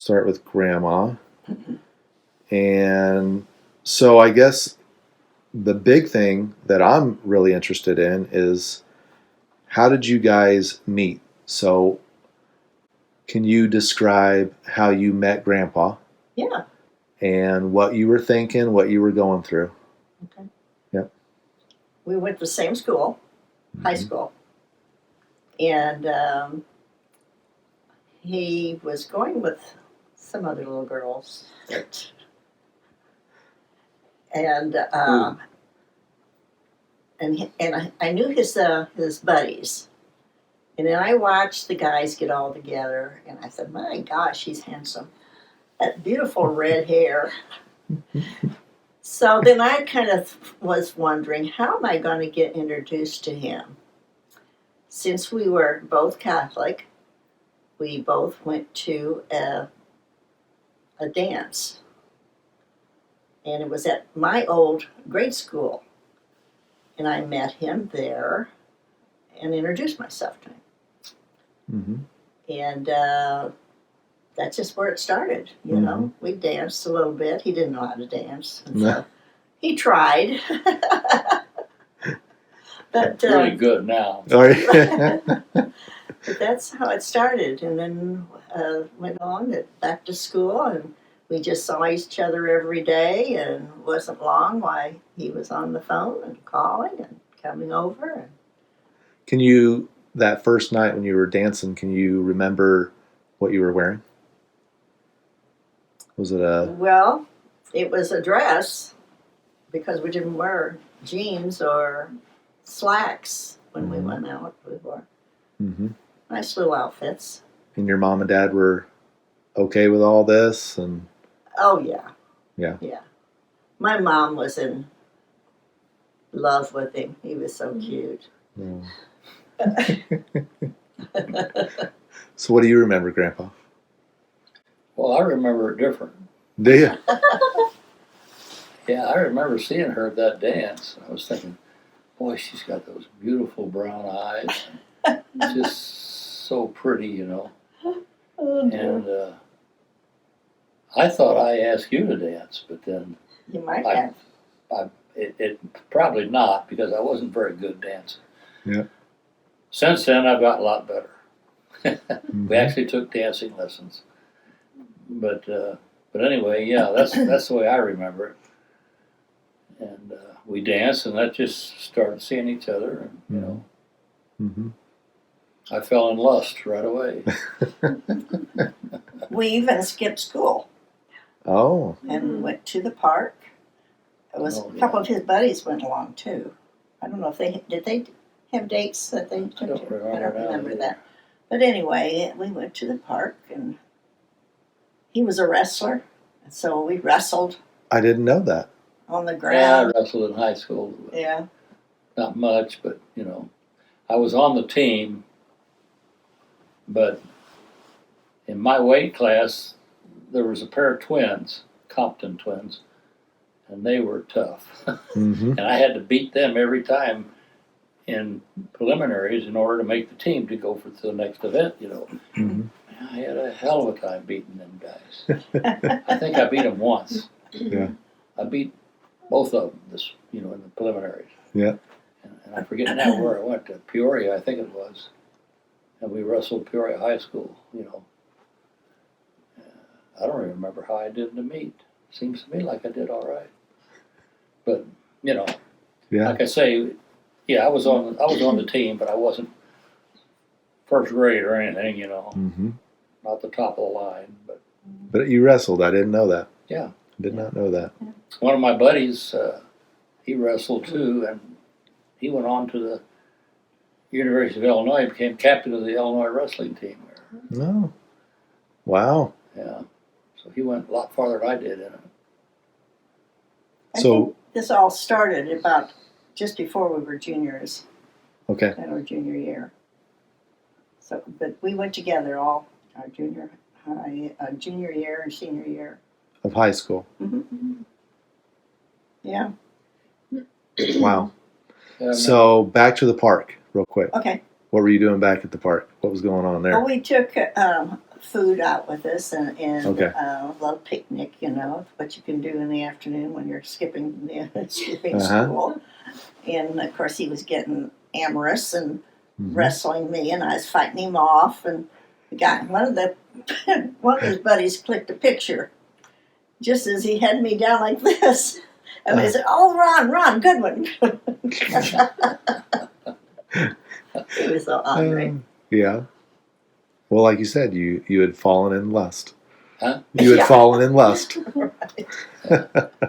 start with Grandma. And so I guess the big thing that I'm really interested in is how did you guys meet? So can you describe how you met Grandpa Yeah. and what you were thinking, what you were going through? Okay. Yep. We went to the same school, high school, and he was going with some other little girls. And I knew his buddies, and then I watched the guys get all together, and I said, "My gosh, he's handsome! That beautiful red hair." So then I kind of was wondering, how am I going to get introduced to him? Since we were both Catholic, we both went to a dance, and it was at my old grade school, and I met him there and introduced myself to him. And that's just where it started, you know. We danced a little bit. He didn't know how to dance, and so he tried. But really good now. But that's how it started, and then went on back to school, and we just saw each other every day, and it wasn't long why he was on the phone and calling and coming over. And can you, that first night when you were dancing, can you remember what you were wearing? Was it a... Well, it was a dress, because we didn't wear jeans or slacks when we went out. We wore nice little outfits. And your mom and dad were okay with all this? And oh, yeah. Yeah. Yeah. My mom was in love with him. He was so cute. Yeah. So what do you remember, Grandpa? Well, I remember it different. Do you? Yeah, I remember seeing her at that dance. I was thinking, boy, she's got those beautiful brown eyes. Just so pretty, you know. And I thought I asked you to dance, but then you might have. It probably not, because I wasn't very good dancing. Yeah. Since then, I've got a lot better. We actually took dancing lessons, but anyway, yeah, that's the way I remember it. And we danced, and that just started seeing each other, and you know, I fell in lust right away. We even skipped school. Oh. And went to the park. It was a couple of his buddies went along too. I don't know if did they have dates that they took to? I don't remember that. But anyway, we went to the park, and he was a wrestler, and so we wrestled. I didn't know that. On the ground. Yeah, I wrestled in high school. Yeah. Not much, but you know, I was on the team. But in my weight class, there was a pair of twins, Compton twins, and they were tough. And I had to beat them every time in preliminaries in order to make the team to go for the next event, you know. I had a hell of a time beating them guys. I think I beat them once. Yeah. I beat both of them, in the preliminaries. Yeah. And I forget now where I went to. Peoria, I think it was. And we wrestled Peoria High School, you know. I don't even remember how I did in the meet. Seems to me like I did all right. But, you know, like I say, yeah, I was on the team, but I wasn't first grade or anything, you know. Not the top of the line, but you wrestled. I didn't know that. Yeah. I did not know that. One of my buddies, he wrestled too, and he went on to the University of Illinois, became captain of the Illinois wrestling team there. Oh. Wow. Yeah. So he went a lot farther than I did in it. I think this all started about just before we were juniors. Okay. In our junior year. So, but we went together all our junior year and senior year. Of high school. Yeah. Wow. So back to the park real quick. Okay. What were you doing back at the park? What was going on there? Well, we took food out with us and Okay. a little picnic, what you can do in the afternoon when you're skipping Uh-huh. school. And of course, he was getting amorous and Mhm. wrestling me, and I was fighting him off. And the guy, one of his buddies clicked a picture just as he had me down like this. And they said, "Oh, Ron, good one." He was so angry. Yeah. Well, like you said, you had fallen in lust. Huh? You had Yeah. fallen in lust. Right.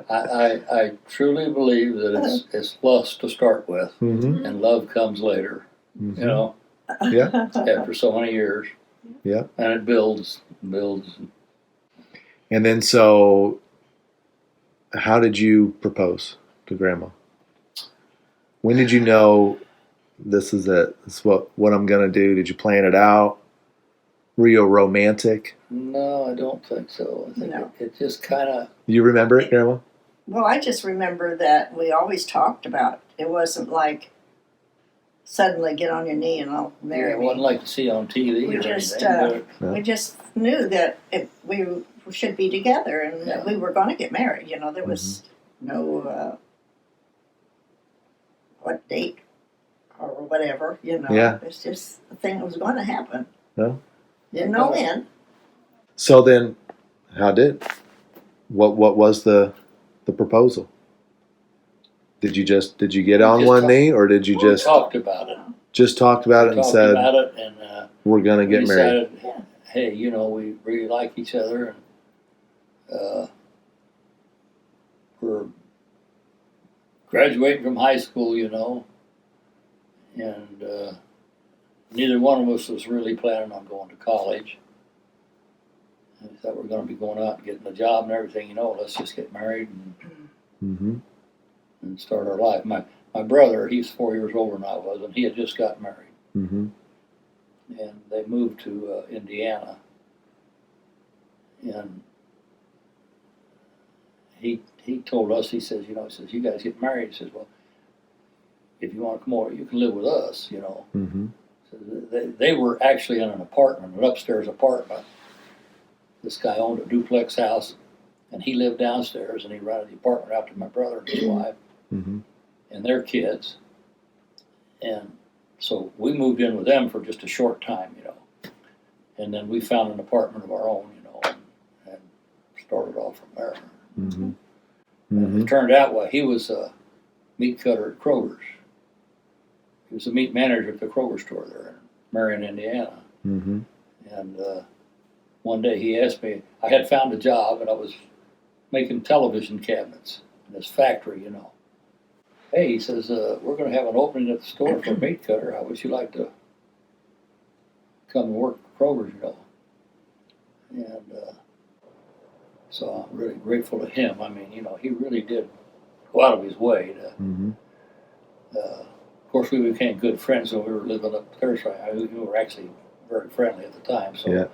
I truly believe that it's lust to start with, Mm-hmm. and love comes later. Mm-hmm. You know, Yeah. after so many years. Yeah. And it builds. And then, so how did you propose to Grandma? When did you know this is it? This is what I'm gonna do? Did you plan it out? Were you a romantic? No, I don't think so. I think No. it just kind of. You remember it, Grandma? Well, I just remember that we always talked about it. It wasn't like suddenly get on your knee and I'll marry It me. wasn't like to see on TV We or just, anything. No. We just knew that we should be together and Yeah. that we were going to get married. There was no what date or whatever. Yeah. It's just a thing that was going to happen. No? Didn't know when. So then, what was the proposal? Did you get on just one talk- knee, or did you We just talked about it. talk about it and Talked said about it, and we're gonna we get married? decided, hey, we really like each other, and we're graduating from high school, and neither one of us was really planning on going to college. And we thought we were going to be going out and getting a job and everything, let's just get married Mm-hmm. and start our life. My brother, he's 4 years older than I was, and he had just got married. Mm-hmm. And they moved to Indiana. And he told us, he says, you guys get married. He says, well, if you want to come over, you can live with us, Mm-hmm. So they were actually in an apartment, an upstairs apartment. This guy owned a duplex house, and he lived downstairs, and he rented the apartment out to my brother and his wife Mm-hmm. and their kids. And so we moved in with them for just a short time, and then we found an apartment of our own, and started off from there. Mm-hmm. And Mm-hmm. it turned out, well, he was a meat cutter at Kroger's. He was a meat manager at the Kroger store there in Marion, Indiana. Mm-hmm. And one day he asked me, I had found a job, and I was making television cabinets in this factory, Hey, he says, we're going to have an opening at the store for a meat cutter. How would you like to come and work at Kroger's, And so I'm really grateful to him. I mean, he really did go out of his way to. Mm-hmm. Of course, we became good friends when we were living up there. So we were actually very friendly at the time. So, Yeah.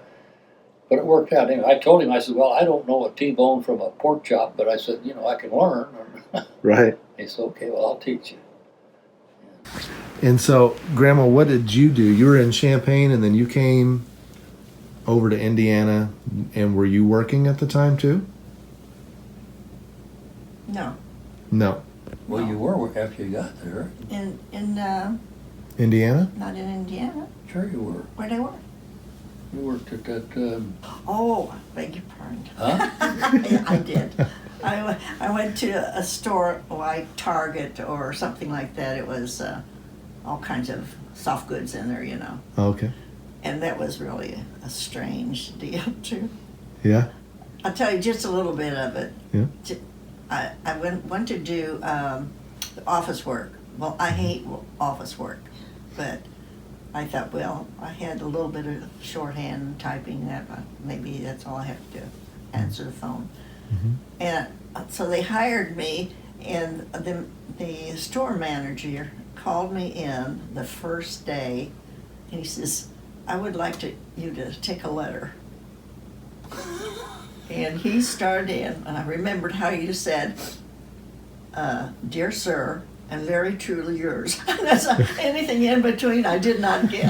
But it worked out. Anyway, I told him, I said, well, I don't know a T-bone from a pork chop, but I said, I can learn. Right. He said, okay, well, I'll teach you. And so, Grandma, what did you do? You were in Champaign, and then you came over to Indiana, and were you working at the time too? No. No. Well, you were after you got there. In Indiana? not in Indiana. Sure you were. Where'd I work? You worked at that, Oh, beg your pardon. huh? Yeah, I did. I went to a store like Target or something like that. It was all kinds of soft goods in there, Okay. And that was really a strange deal, too. Yeah. I'll tell you just a little bit of it. Yeah. I went to do office work. Well, I hate office work, but I thought, well, I had a little bit of shorthand typing that maybe that's all I have to do, answer the phone. Mm-hmm. And so they hired me, and the store manager called me in the first day, and he says, I would like you to take a letter. And he started in, and I remembered how you said, Dear Sir, and very truly yours. That's anything in between I did not get.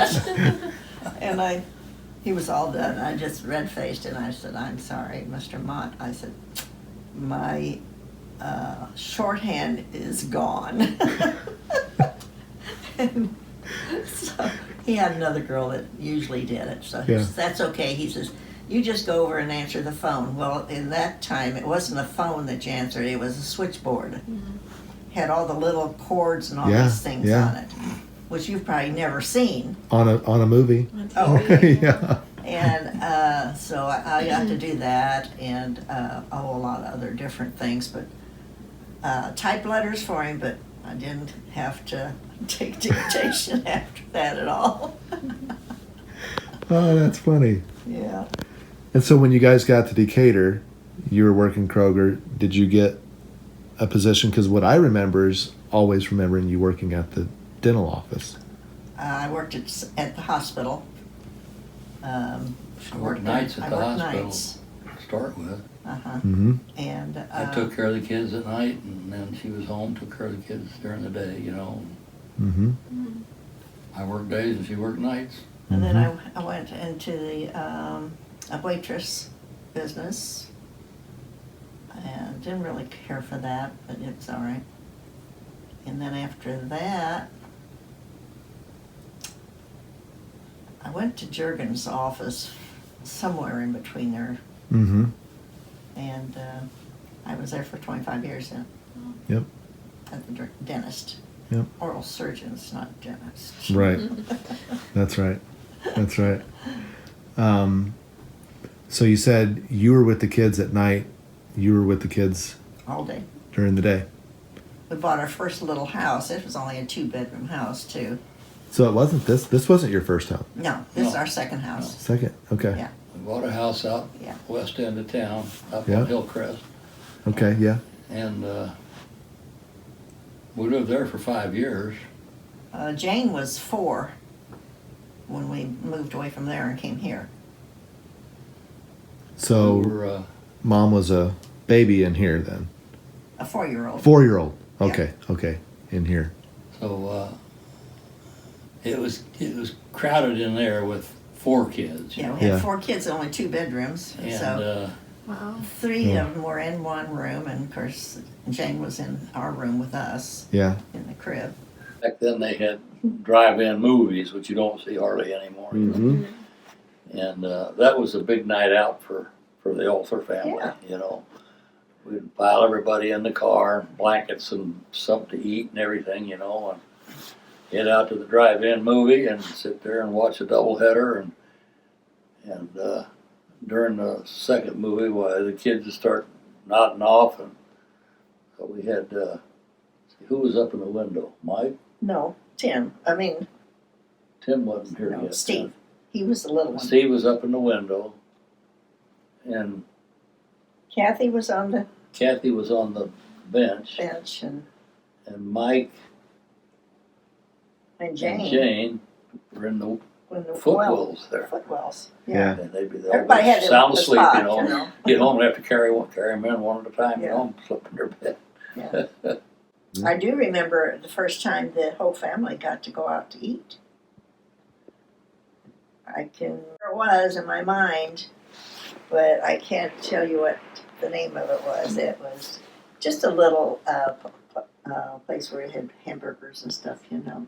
And he was all done. I just red-faced and I said, I'm sorry, Mr. Mott. I said, my shorthand is gone. And so he had another girl that usually did it, so Yeah. that's okay. He says, you just go over and answer the phone. Well, in that time, it wasn't a phone that you answered, it was a switchboard. Had all the little cords and all Yeah, these things yeah. on it, which you've probably never seen. On a movie. Oh, Yeah. and so I got to do that and a whole lot of other different things, but type letters for him, but I didn't have to take dictation after that at all. Oh, that's funny. Yeah. And so when you guys got to Decatur, you were working Kroger. Did you get a position? Because what I remember is always remembering you working at the dental office. I worked at the hospital. I worked nights at the hospital Nights. to start with. Uh-huh. Mm-hmm. And I took care of the kids at night, and then she was home, took care of the kids during the day, you know. Mm-hmm. I worked days and she worked nights. And then I went into the a waitress business, and didn't really care for that, but it's all right. And then after that, I went to Juergen's office somewhere in between there, Mm-hmm. and I was there for 25 years then. Yep. At the dentist. Yep. Oral surgeons, not dentists. Right. That's right. That's right. So you said you were with the kids at night. You were with the kids All day. during the day. We bought our first little house. It was only a 2-bedroom house too. So it wasn't this. This wasn't your first house. No, this is No. our second house. Second. Okay. Yeah. We bought a house out Yeah. west end of town, up Yeah. on Hillcrest, Okay. Yeah. and we lived there for 5 years. Jane was 4 when we moved away from there and came here. So We were, mom was a baby in here then. A 4-year-old. 4-year-old. Okay. Okay. In here. so it was crowded in there with 4 kids. You Yeah, know? we had Yeah. 4 kids, only 2 bedrooms. And So Wow. 3 Yeah. of them were in one room, and of course Jane was in our room with us Yeah. in the crib. back then they had drive-in movies, which you don't see hardly anymore. you know. Mm-hmm. And that was a big night out for the Altherr family, Yeah. you know. We'd pile everybody in the car, blankets and something to eat and everything, you know, and head out to the drive-in movie and sit there and watch a doubleheader. And during the second movie, why the kids would start nodding off, and so we had who was up in the window? Mike? No, Tim. Tim wasn't here No, yet. Steve. He was the little one. Steve was up in the window, and Kathy was on the Kathy was on the bench, bench, and Mike Jane. and Jane were in the when the footwells there. Footwells. Yeah. And they'd be Everybody had their sound own asleep, spot, you know. Get home and have to carry them in one at a time, you know, and slip in their bed. Yeah. I do remember the first time the whole family got to go out to eat. There it was in my mind, but I can't tell you what the name of it was. It was just a little place where you had hamburgers and stuff, you know.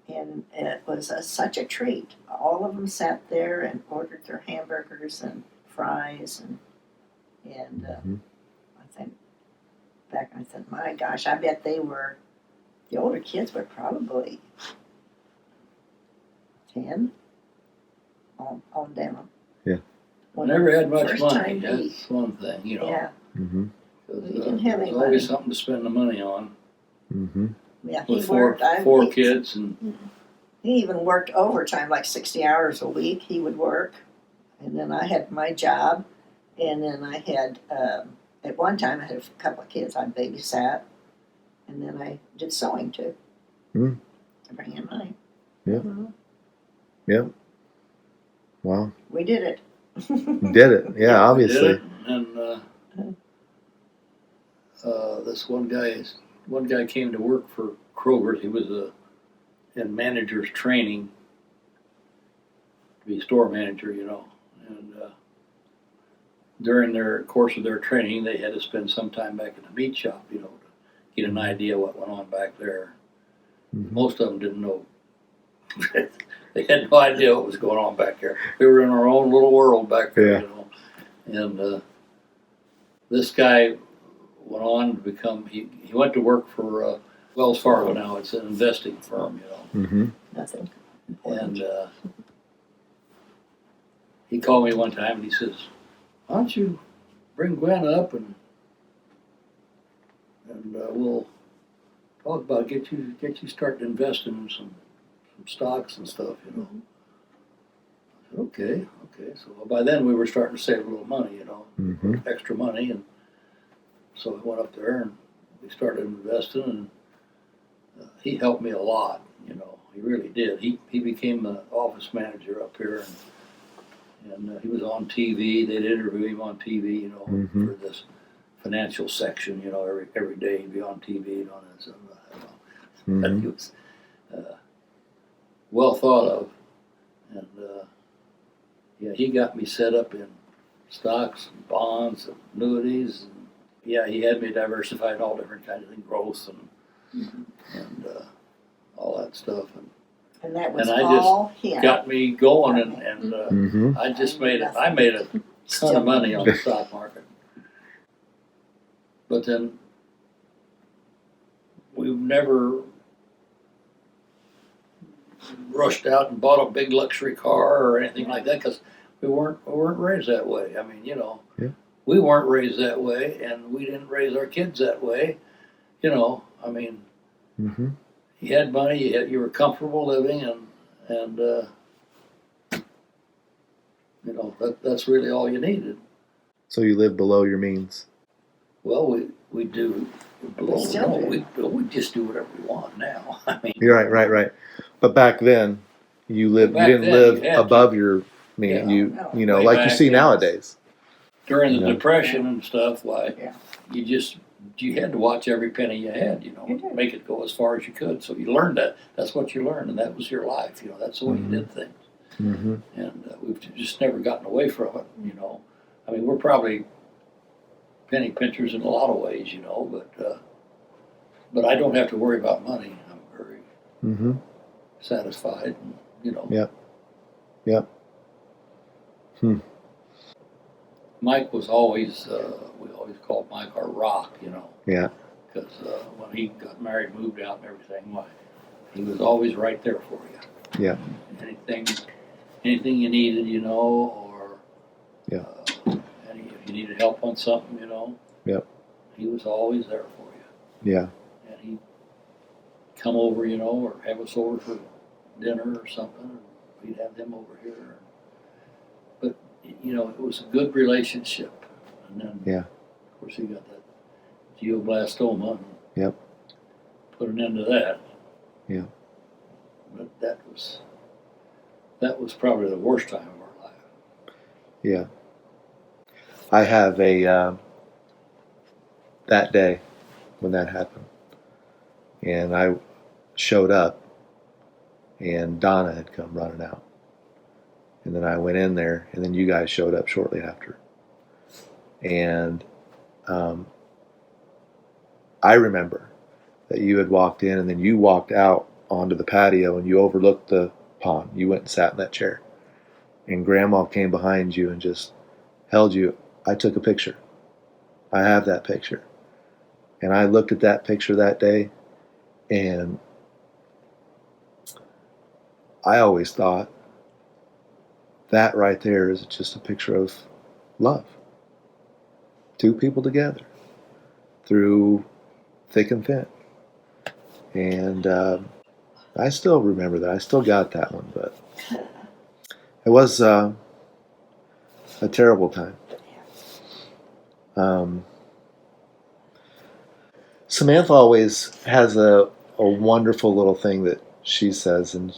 And it was such a treat. All of them sat there and ordered their hamburgers and fries, and Mhm. I think back, I said, my gosh, I bet the older kids were probably 10 on down. Yeah. We never had much First money, time we- that's one thing, you know. Yeah, Mm-hmm. 'Cause, We didn't have there any was always money. something to spend the money on. Mm-hmm. yeah. He With four worked. kids, and He even worked overtime, like 60 hours a week. He would work, and then I had my job, and then I had at one time I had a couple of kids I babysat, and then I did sewing too. Mm. To bring in money. Yep. Wow. We did it. You did it. Yeah, obviously. we did it, and this one guy came to work for Kroger. He was in manager's training to be store manager, you know. And during their course of their training, they had to spend some time back in the meat shop, you know, to get an idea what went on back there. Mhm. Most of them didn't know. They had no idea what was going on back there. We were in our own little world back there, Yeah. you know. And this guy went on to become, he went to work for Wells Fargo now. It's an investing firm, you know. Mm-hmm. Nothing. And he called me one time and he says, "Why don't you bring Gwen up and we'll talk about get you starting investing in some stocks and stuff, you know." I said, okay. So by then we were starting to save a little money, you know, Mm-hmm. extra money, and so I went up there and we started investing, and he helped me a lot, you know. He really did. He became the office manager up here, and he was on TV. They'd interview him on TV, you know, Mhm. for this financial section, you know, every day he'd be on TV and on that stuff. I don't know. But Mm-hmm. he was well thought of, and yeah, he got me set up in stocks, and bonds, and annuities, and yeah, he had me diversified in all different kinds of things, growth and all that stuff, And that was And I just all him. got me going, and Mm-hmm. I just made a ton of money on the stock market. But then we've never rushed out and bought a big luxury car or anything like that because we weren't raised that way. I mean, you know, Yeah. we weren't raised that way, and we didn't raise our kids that way. You know, I mean, Mm-hmm. you had money, you were comfortable living, and you know that's really all you needed. So you live below your means. Well, we do. We still do. We just do whatever we want now. I mean, You're right. But back then, you lived. Back You didn't then, live you had to. above your means. Yeah. You know, Way like you back see then. nowadays. during the Yeah. Depression and stuff, why Yeah. you had to watch every penny you had, you know, You did. make it go as far as you could. So you learned that. That's what you learned, and that was your life. You know, that's the way Mhm. you did things. Mm-hmm. And we've just never gotten away from it. You know, I mean, we're probably penny pinchers in a lot of ways, you know, but I don't have to worry about money. I'm very Mm-hmm. satisfied, and, you know. Yep. Mike was always, we always called Mike our rock, you know. Yeah. Because when he got married, moved out, and everything, why, he was always right there for you. Yeah. Anything you needed, you know, or Yeah. if you needed help on something, you know. Yep. He was always there for you, Yeah. and he'd come over, you know, or have us over for dinner or something. And we'd have them over here, but you know, it was a good relationship. And then, Yeah. of course, he got that glioblastoma. And Yep. Put an end to that. Yeah. But that was probably the worst time of our life. Yeah. I have a that day when that happened, and I showed up, and Donna had come running out, and then I went in there, and then you guys showed up shortly after, and I remember that you had walked in, and then you walked out onto the patio, and you overlooked the pond. You went and sat in that chair, and Grandma came behind you and just held you. I took a picture. I have that picture. And I looked at that picture that day, and I always thought that right there is just a picture of love. Two people together through thick and thin. And I still remember that. I still got that one, but it was a terrible time. Samantha always has a wonderful little thing that she says, and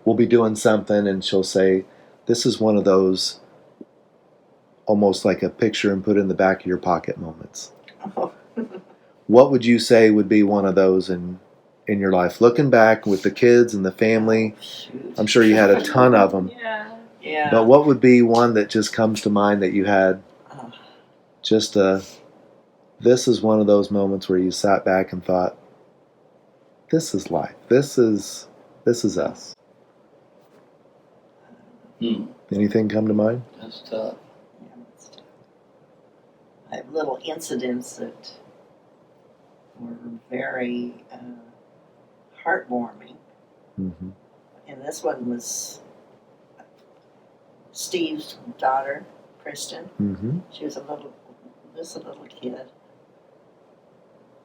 we'll be doing something, and she'll say, "This is one of those almost like a picture and put in the back of your pocket moments." Oh. What would you say would be one of those in your life? Looking back with the kids and the family, Shoot. I'm sure you had a ton of them. Yeah. Yeah. But what would be one that just comes to mind that you had Oh, just this is one of those moments where you sat back and thought, this is life. This is us. Anything come to mind? That's tough. yeah, that's tough. I have little incidents that were very heartwarming. Mm-hmm. And this one was Steve's daughter, Kristen. Mm-hmm. She was just a little kid.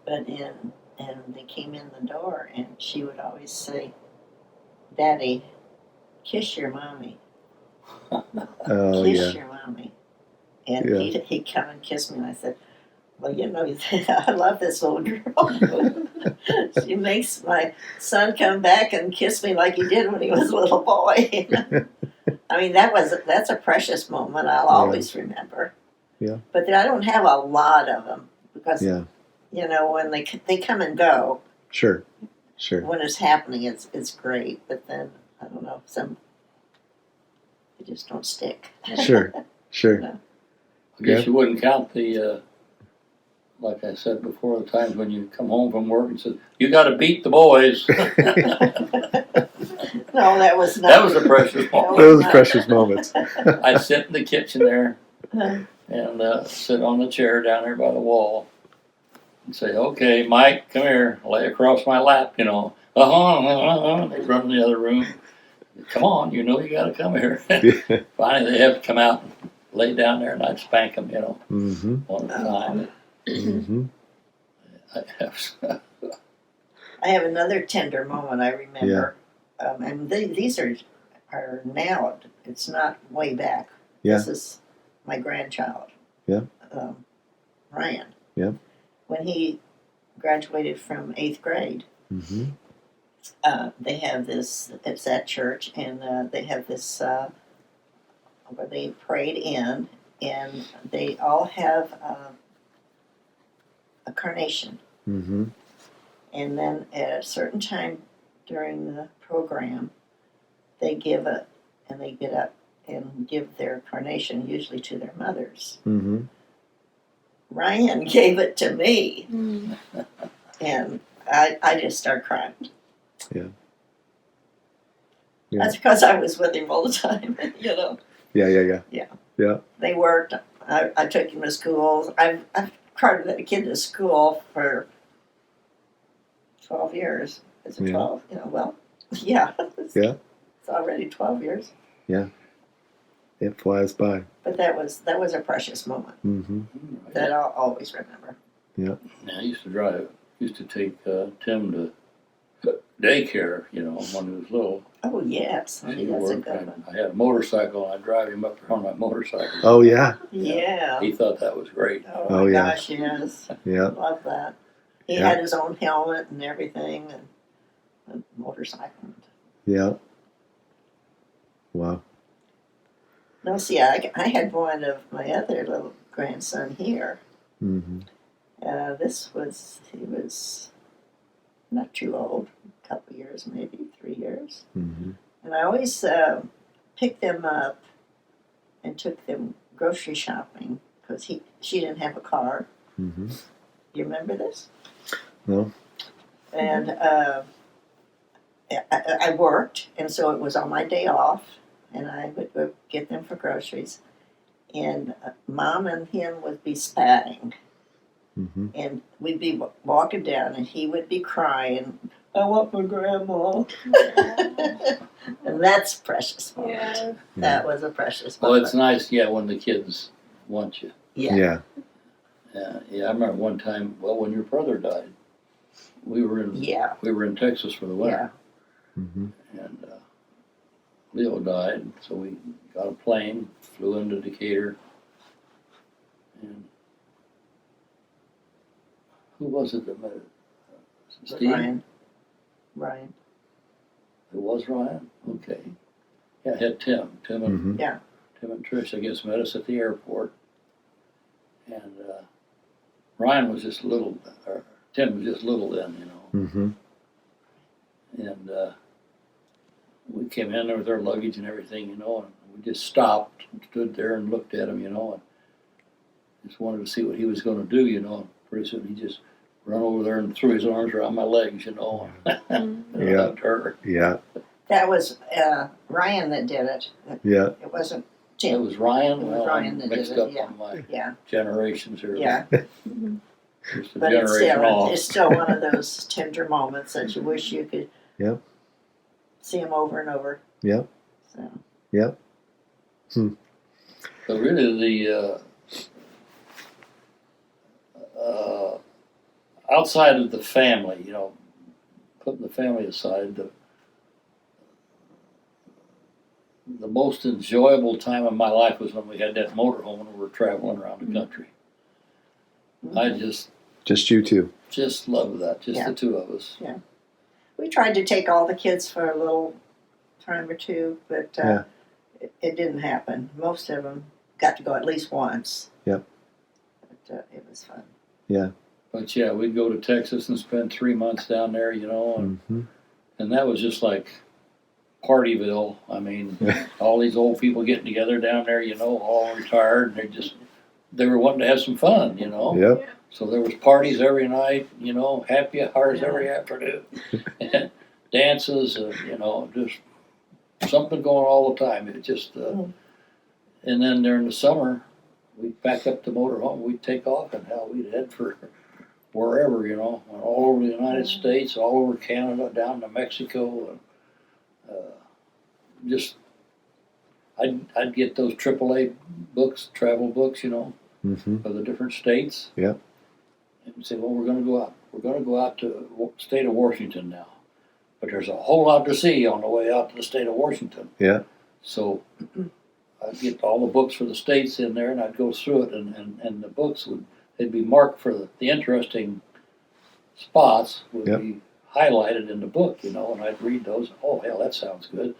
And they came in the door, and she would always say, "Daddy, kiss your mommy. Oh Kiss yeah. your mommy." And Yeah. he'd come and kiss me, and I said, "Well, I love this little girl. She makes my son come back and kiss me like he did when he was a little boy." I mean, that's a precious moment I'll always remember. Yeah. But I don't have a lot of them because Yeah. when they come and go. Sure. When it's happening, it's great. But then I don't know, they just don't stick. Sure. I guess you wouldn't count the, like I said before, the times when you come home from work and said, "You got to beat the boys." No, that was not. That was a precious moment. Those precious moments. I'd sit in the kitchen there and sit on the chair down there by the wall and say, "Okay, Mike, come here, lay across my lap," They'd run in the other room. "Come on, you got to come here." Finally, they have to come out and lay down there, and I'd spank them, Mm-hmm. one at a time. Mm-hmm. I have another tender moment I remember, and these are now. It's not way back. Yeah. This is my grandchild. Yeah. Ryan. Yeah. When he graduated from 8th grade, Mm-hmm. they have this. It's at church, and they have this where they prayed in, and they all have a carnation. Mm-hmm. And then at a certain time during the program, they give it, and they get up and give their carnation, usually to their mothers. Mm-hmm. Ryan gave it to me, and I just started crying. Yeah. That's because I was with him all the time, Yeah. They worked. I took him to school. I've carted that kid to school for 12 years. Is it 12? Yeah. Yeah. It's already 12 years. It flies by. But that was a precious moment Mm-hmm. that I'll always remember. Yeah, I used to take Tim to daycare, when he was little. Oh, yes. And That's he a worked, good and one. I had a motorcycle, and I'd drive him up there on my motorcycle. Oh yeah. Yeah. He thought that was great. Oh, Oh, my yeah. gosh, yes. Yeah. Love that. He Yeah. had his own helmet and everything, and a motorcycle. Yeah. Wow. No, see, I had one of my other little grandson here. Mm-hmm. He was not too old, a couple of years, maybe 3 years. Mm-hmm. And I always picked them up and took them grocery shopping because she didn't have a car. Mm-hmm. You remember this? No. And I worked, and so it was on my day off, and I would go get them for groceries. And Mom and him would be spatting, Mm-hmm. and we'd be walking down, and he would be crying, "I want my grandma." And that's a precious moment. Yeah. That was a precious Well, moment. it's nice, when the kids want you. Yeah. Yeah, I remember one time, when your brother died, we were in Texas for the winter, Mm-hmm. and Leo died, so we got a plane, flew into Decatur, and who was it that met it? Steve? Ryan. It was Ryan? Okay. Yeah, I had Tim. Tim and Mm-hmm. Tim and Trish, I guess, met us at the airport. And Ryan was just little, or Tim was just little then, Mm-hmm. And we came in there with our luggage and everything, and we just stopped, and stood there and looked at him, and just wanted to see what he was going to do, and pretty soon he just run over there and threw his arms around my legs, and I hugged her. Yeah. That was Ryan that did it. Yeah. It wasn't It Tim. was Ryan. It was Well, Ryan I'm that did mixed it, up yeah. on my Yeah, generations here. yeah. Just a But it's generation off. still one of those tender moments that you wish you could Yep. see him over and over. Yep. So. Yep. But really, the outside of the family, putting the family aside, the most enjoyable time of my life was when we had that motorhome and we were traveling around the country. I Just you two. just loved that, just Yeah. the two of us. We tried to take all the kids for a little time or two, but Yeah. it didn't happen. Most of them got to go at least once. Yep. But it was fun. Yeah. But yeah, we'd go to Texas and spend 3 months down there, and, Mm-hmm. and that was just like Partyville. I mean, all these old people getting together down there, all retired, and they were wanting to have some fun, Yep. So there was parties every night, happy hours every afternoon, and dances, just something going all the time. It just, and then during the summer, we'd pack up the motorhome, we'd take off, and hell, we'd head for wherever, all over the United States, all over Canada, down to Mexico, and just, I'd get those AAA books, travel books, Mm-hmm. for the different states. Yep. And say, well, we're going to go out. We're going to go out to the state of Washington now, but there's a whole lot to see on the way out to the state of Washington. Yeah. So I'd get all the books for the states in there, and I'd go through it, and the books they'd be marked for the interesting spots would Yep. be highlighted in the book, and I'd read those. Oh, hell, that sounds good.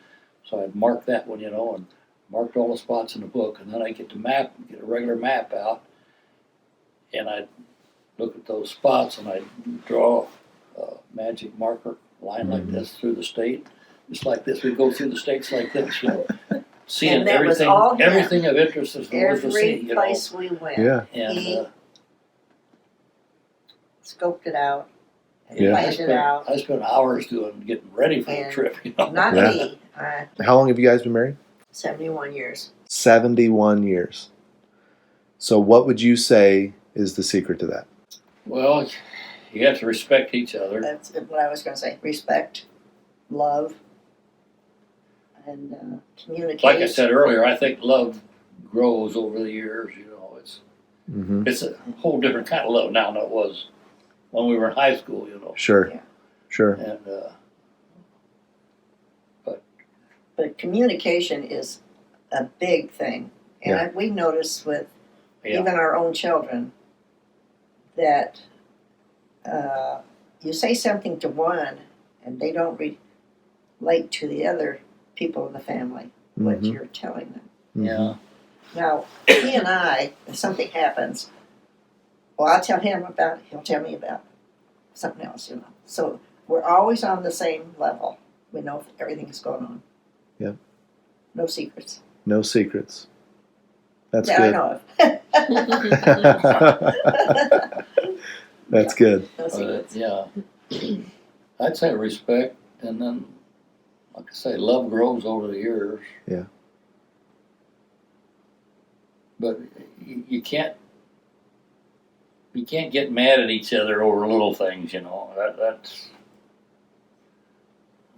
So I'd mark that one, and marked all the spots in the book, and then I'd get a regular map out, and I'd look at those spots, and I'd draw a magic marker line like this through the state, just like this. We'd go through the states like this, seeing And that was everything, all him. everything of interest is worth to see, Every place we went, Yeah. And he scoped it out, and Yeah. planned it out. I spent hours getting ready for the And trip. Not Yeah. me. How long have you guys been married? 71 years. 71 years. So what would you say is the secret to that? Well, you have to respect each other. That's what I was going to say. Respect, love, and communicate. Like I said earlier, I think love grows over the years. Mm-hmm. It's a whole different kind of love now than it was when we were in high school. Sure. Yeah. Sure. And But communication is a big thing. And Yeah. we noticed with yeah, even our own children that you say something to one and they don't relate to the other people in the family, what Mhm. you're telling them. yeah. Now, he and I, if something happens, well, I'll tell him about it, he'll tell me about something else, So we're always on the same level. We know everything's going on. Yeah. No secrets. No secrets. That's that good. I know of. That's good. No secrets. Yeah. I'd say respect, and then, like I say, love grows over the years. Yeah. But you can't get mad at each other over little things.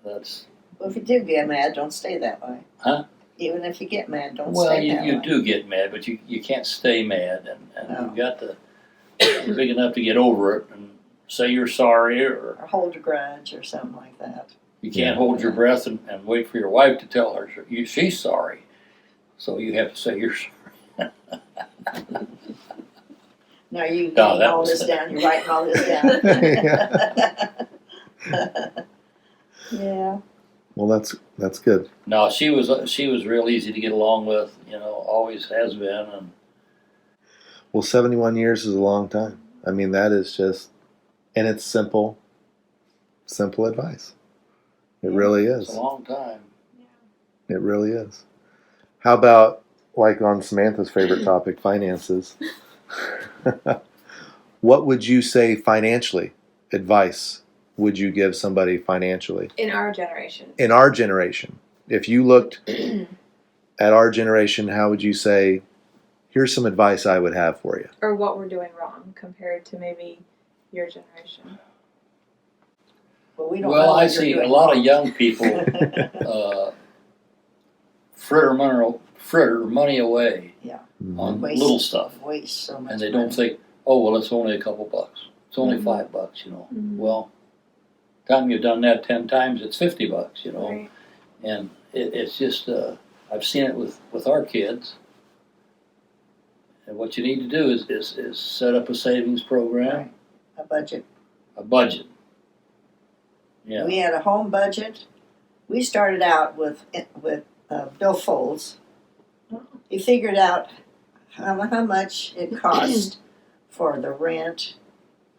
That's Well, if you do get mad, don't stay that way. Huh? Even if you get mad, don't well, stay that you way. do get mad, but you can't stay mad, and No. you've got to be big enough to get over it and say you're sorry, or Or hold a grudge or something like that. you can't Yeah. hold your breath and wait for your wife to tell her she's sorry. So you have to say you're sorry. Now you No, writing that all was- this down. You're writing all this down. Yeah. Well, that's good. No, she was real easy to get along with. Always has been, and Well, 71 years is a long time. I mean, that is just, and it's simple advice. It really it's is. a long time. It really is. How about, like on Samantha's favorite topic, finances? What would you say financially? Advice would you give somebody financially? In our generation. In our generation, if you looked at our generation, how would you say, here's some advice I would have for you? Or what we're doing wrong compared to maybe your generation. Well, we don't know Well, what I you're see a doing lot of wrong. young people fritter money away on Waste. little stuff, Waste so much and they money. don't think, oh well, it's only a couple bucks. It's only $5, you know. Well, time you've done that 10 times, it's $50, you know. Right. And it's just I've seen it with our kids. And what you need to do is set up a savings program, Right. A budget. a budget. Yeah. We had a home budget. We started out with billfolds. You figured out how much it cost for the rent,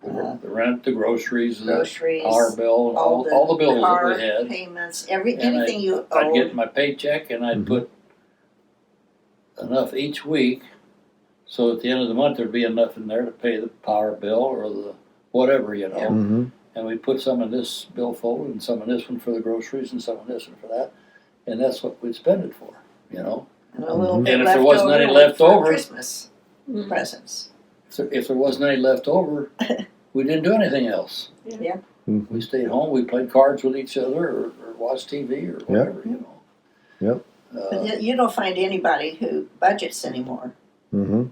The rent, the groceries, groceries, the power bill, all the bills car that we had. payments, And anything you I'd owed. get my paycheck and I'd put enough each week, so at the end of the month there'd be enough in there to pay the power bill or the whatever, you know. Yeah. Mm-hmm. And we'd put some in this billfold and some in this one for the groceries and some in this one for that, and that's what we'd spend it for, you know. And a little bit And if left there wasn't over any left for over- Christmas Mm. presents. So if there wasn't any left over, we didn't do anything else. Yeah. Mm-hmm. We stayed home. We played cards with each other, or watched TV, or whatever. You know. Yep. But you don't find anybody who budgets anymore. Mm-hmm.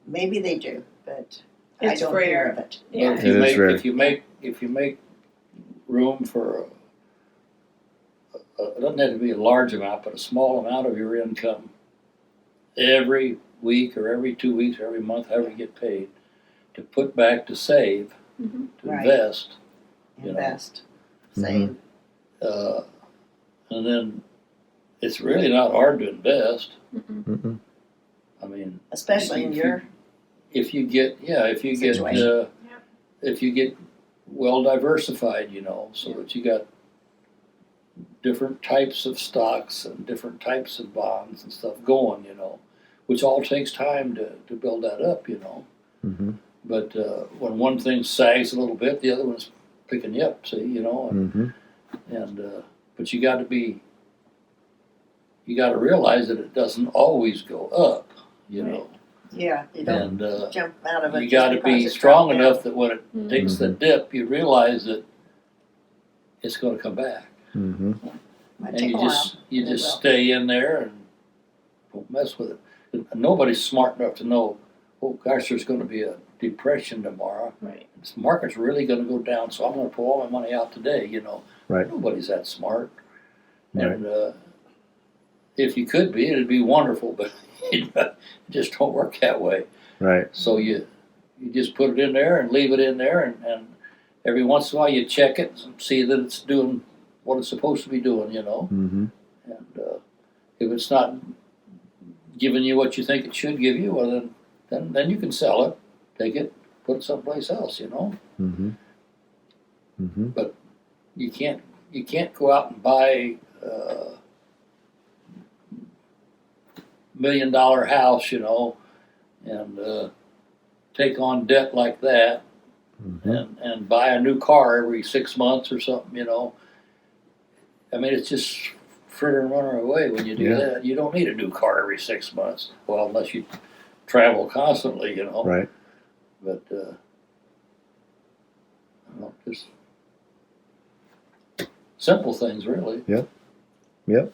Maybe they do, but I It's don't rare. hear of it. Yeah. But It is rare. if you make room for it doesn't have to be a large amount, but a small amount of your income every week or every 2 weeks or every month, however you get paid, to put back to save, Mhm. to Right. invest, you know. Invest. Save. And then it's really not hard to invest. Mm-mm. Mm-hmm. I mean, Especially in your if you get Situation. if you get well diversified, you know, so that you got different types of stocks and different types of bonds and stuff going, you know, which all takes time to build that up, you know. Mm-hmm. But when one thing sags a little bit, the other one's picking you up, see, you know, Mm-hmm. and but you got to realize that it doesn't always go up, you know, yeah, you don't and jump out of it. you just got to because be it strong dropped enough that when it Mhm. takes the dip, you realize that it's going to come back, Mm-hmm. down. Might and take you a while. just It will. stay in there and don't mess with it. Nobody's smart enough to know, oh gosh, there's going to be a depression tomorrow. Right. This market's really going to go down, so I'm going to pull all my money out today. You know, Right. Nobody's that smart, Right. and if you could be, it'd be wonderful, but it just don't work that way. Right. So you just put it in there and leave it in there, and every once in a while you check it and see that it's doing what it's supposed to be doing, you know. Mm-hmm. And if it's not giving you what you think it should give you, well then you can sell it, take it, put it someplace else, you know. Mm-hmm. Mm-hmm. You can't go out and buy a $1 million house, you know, and take on debt like that, Mm-hmm. and buy a new car every 6 months or something, you know. I mean, it's just fritter and runner away when you do Yeah. that. You don't need a new car every 6 months, well, unless you travel constantly, you know. Right. But just simple things, really. Yep.